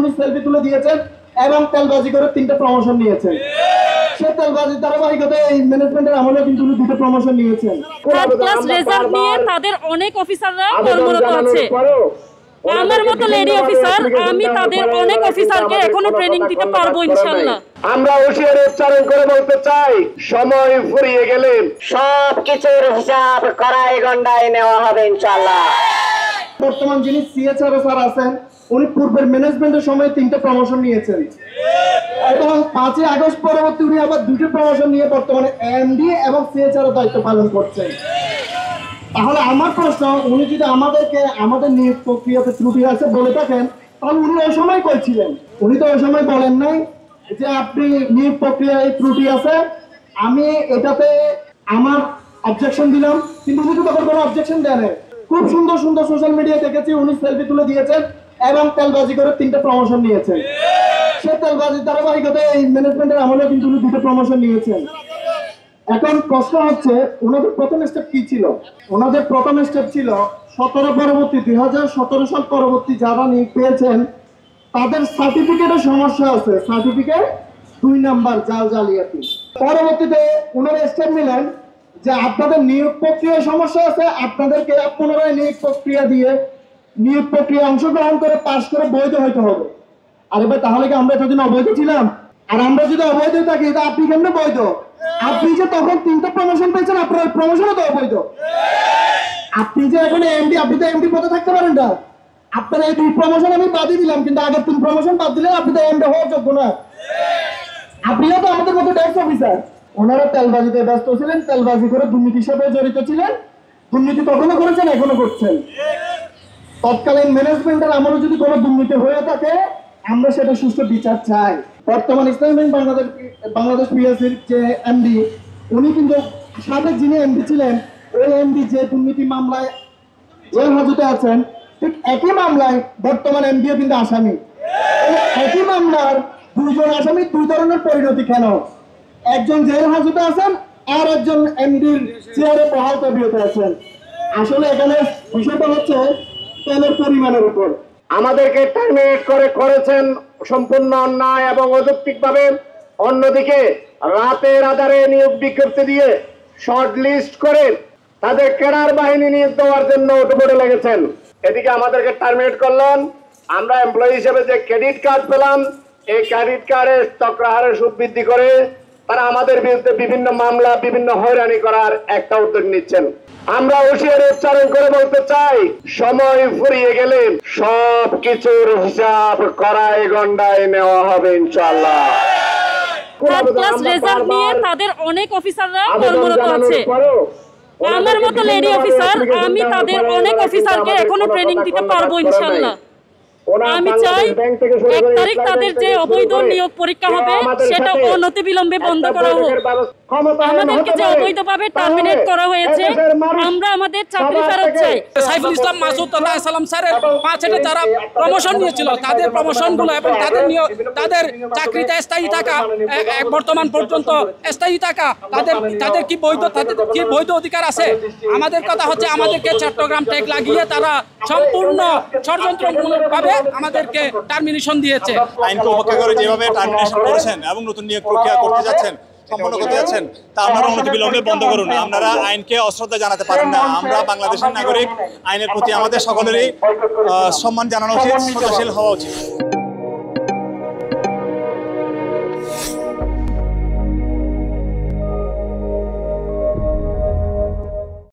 উনি সেলফি তুলে দিয়েছেন এবং তেলবাজি করে 3টা প্রমোশন নিয়েছেন। সে তেলবাজির ধারাবাহিকতায় এই ম্যানেজমেন্টের আমলে কিন্তু উনি 2টা প্রমোশন নিয়েছেন। থার্ড ক্লাস রেজাল্ট নিয়ে তাদের অনেক অফিসাররা কর্মরত আছে। আমার মতো লেডি অফিসার, আমি তাদের অনেক অফিসারকে এখনো ট্রেনিং দিতে পারবো ইনশাআল্লাহ। আমরা হুঁশিয়ারি উচ্চারণ করে বলতে চাই, সময় ফুরিয়ে গেলে সবকিছুর হিসাব কড়াই গন্ডায় নেওয়া হবে ইনশাআল্লাহ। বর্তমান যিনি সিএচআরও স্যার আছেন, উনি পূর্বের ম্যানেজমেন্টের সময় 3টা প্রমোশন নিয়েছেন এবং 5ই আগস্ট পরবর্তী উনি আবার 2টা প্রমোশন নিয়ে বর্তমানে এমডি এবং সিএচআরও দায়িত্ব পালন করছেন। তাহলে আমার প্রশ্ন, উনি যদি আমাদেরকে আমাদের নিয়োগ প্রক্রিয়াতে ত্রুটি আছে বলে থাকেন, তাহলে উনি ওই সময় কইছিলেন? উনি তো ওই সময় বলেন নাই যে আপনি নিয়োগ প্রক্রিয়ায় ত্রুটি আছে, আমি এটাতে আমার অবজেকশন দিলাম, কিন্তু উনি তো তখন কোনো অবজেকশন দেন নাই। খুব সুন্দর সুন্দর সোশ্যাল মিডিয়ায় দেখেছি উনি সেলফি তুলে দিয়েছেন এবং তেলবাজি করে 3টা প্রমোশন নিয়েছেন। সে তেলবাজির ধারাবাহিকতায় এই ম্যানেজমেন্টের আমলে কিন্তু উনি 2টা প্রমোশন নিয়েছেন। এখন প্রশ্ন হচ্ছে, ওনাদের প্রথম স্টেপ কি ছিল? ওনাদের প্রথম স্টেপ ছিল 2017 সাল পরবর্তী যারা নিয়োগ পেয়েছেন তাদের সার্টিফিকেটের সমস্যা আছে, সার্টিফিকেট 2 নাম্বার জালিয়াতি। পরবর্তীতে ওনারা স্টেপ নিলেন যে আপনাদের নিয়োগ প্রক্রিয়ায় সমস্যা আছে, আপনাদেরকে পুনরায় নিয়োগ প্রক্রিয়া দিয়ে নিয়োগ প্রক্রিয়া অংশগ্রহণ করে পাশ করে বৈধ হইতে হবে। আরে ভাই, তাহলে কি আমরা এতদিন অবৈধ ছিলাম? আর আমরা যদি অবৈধ থাকি তা আপনি কেমনে বৈধ? আপনি যে তখন 3টা প্রমোশন পেয়েছেন, আপনার প্রমোশনও তো অবৈধ। আপনি যে এখন এমডি, আপনি তো এমডি পদে থাকতে পারেন না। আপনার এই 2 প্রমোশন আমি বাদই দিলাম, কিন্তু আগের 3 প্রমোশন বাদ দিলে আপনি তো এমডি হওয়ার যোগ্য না। আপনিও তো আমাদের মতো ট্যাক্স অফিসার। ওনারা তেলবাজিতে ব্যস্ত ছিলেন, তেলবাজি করে দুর্নীতির সাথে জড়িত ছিলেন, দুর্নীতি তখনও করেছেন, এখনো করছেন। তৎকালীন ম্যানেজমেন্টের আমলে যদি কোনো দুর্নীতি হয়ে থাকে, আমরা সেটা সুষ্ঠু বিচার চাই। বর্তমান ইসলামী ব্যাংক বাংলাদেশ পিএলসির যে এমডি, উনি কিন্তু সাবেক যিনি এমডি ছিলেন, ওই এমডি যে দুর্নীতি মামলায় জেল হাজতে আছেন, ঠিক একই মামলায় বর্তমান এমডিও কিন্তু আসামি। একই মামলার 2 জন আসামি 2 ধরনের পরিণতি কেন? একজন জেল হাজতে আছেন আর একজন এমডির চেয়ারে বহাল তবিয়তে আছেন। আসলে এখানে বিষয়টা হচ্ছে তেলের পরিমাণের উপর। আমাদেরকে টার্মিনেট করেছেন সম্পূর্ণ অন্যায় এবং অযৌক্তিকভাবে। অন্যদিকে রাতের আধারে নিয়োগ বিজ্ঞপ্তি দিয়ে শর্ট লিস্ট করে তাদের ক্যাডার বাহিনী নিয়োগ দেওয়ার জন্য উঠে লেগেছেন। এদিকে আমাদেরকে টার্মিনেট করলেন, আমরা এমপ্লয়ি হিসেবে যে ক্রেডিট কার্ড পেলাম, এই ক্রেডিট কার্ডের চক্রাহারে সুদ বৃদ্ধি করে তারা আমাদের বিরুদ্ধে বিভিন্ন মামলা, বিভিন্ন হয়রানি করার একটা উদ্যোগ নিচ্ছেন। আমরা হুঁশিয়ারি উচ্চারণ করে বলতে চাই, সময় ফুরিয়ে গেলে সবকিছুর হিসাব কড়াই গন্ডায় নেওয়া হবে ইনশাআল্লাহ। থার্ড ক্লাস রেজাল্ট নিয়ে তাদের অনেক অফিসাররা কর্মরত আছে। আমার মতো লেডি অফিসার, আমি তাদের অনেক অফিসারকে এখনো ট্রেনিং দিতে পারবো ইনশাআল্লাহ। আমি চাই 1 তারিখ তাদের যে অবৈধ নিয়োগ পরীক্ষা হবে সেটা অনতিবিলম্বে বন্ধ করা হোক। আমাদেরকে যে অবৈধভাবে টার্মিনেট করা হয়েছে, আমরা আমাদের চাকরি ফেরত চাই। সাইফুল ইসলাম মাসুদ সালাম স্যারের 5টা যারা প্রমোশন নিয়েছিল তাদের প্রমোশনগুলো এবং তাদের চাকরিতে স্থায়ী থাকা, বর্তমান পর্যন্ত স্থায়ী থাকা, তাদের কি বৈধ অধিকার আছে? আমাদের কথা হচ্ছে, আমাদেরকে চট্টগ্রাম ট্যাগ লাগিয়ে তারা সম্পূর্ণ ষড়যন্ত্রমূলকভাবে আমাদেরকে টার্মিনেশন দিয়েছে। আইনকে উপেক্ষা করে যেভাবে টার্মিনেশন করেছেন এবং নতুন নিয়োগ প্রক্রিয়া করতে যাচ্ছেন, সম্পন্ন করতে যাচ্ছেন, তা আপনারা অনতিবিলম্বে বন্ধ করুন। আপনারা আইনকে অশ্রদ্ধা জানাতে পারেন না। আমরা বাংলাদেশের নাগরিক, আইনের প্রতি আমাদের সকলেরই সম্মান জানানো উচিত, শ্রদ্ধাশীল হওয়া উচিত।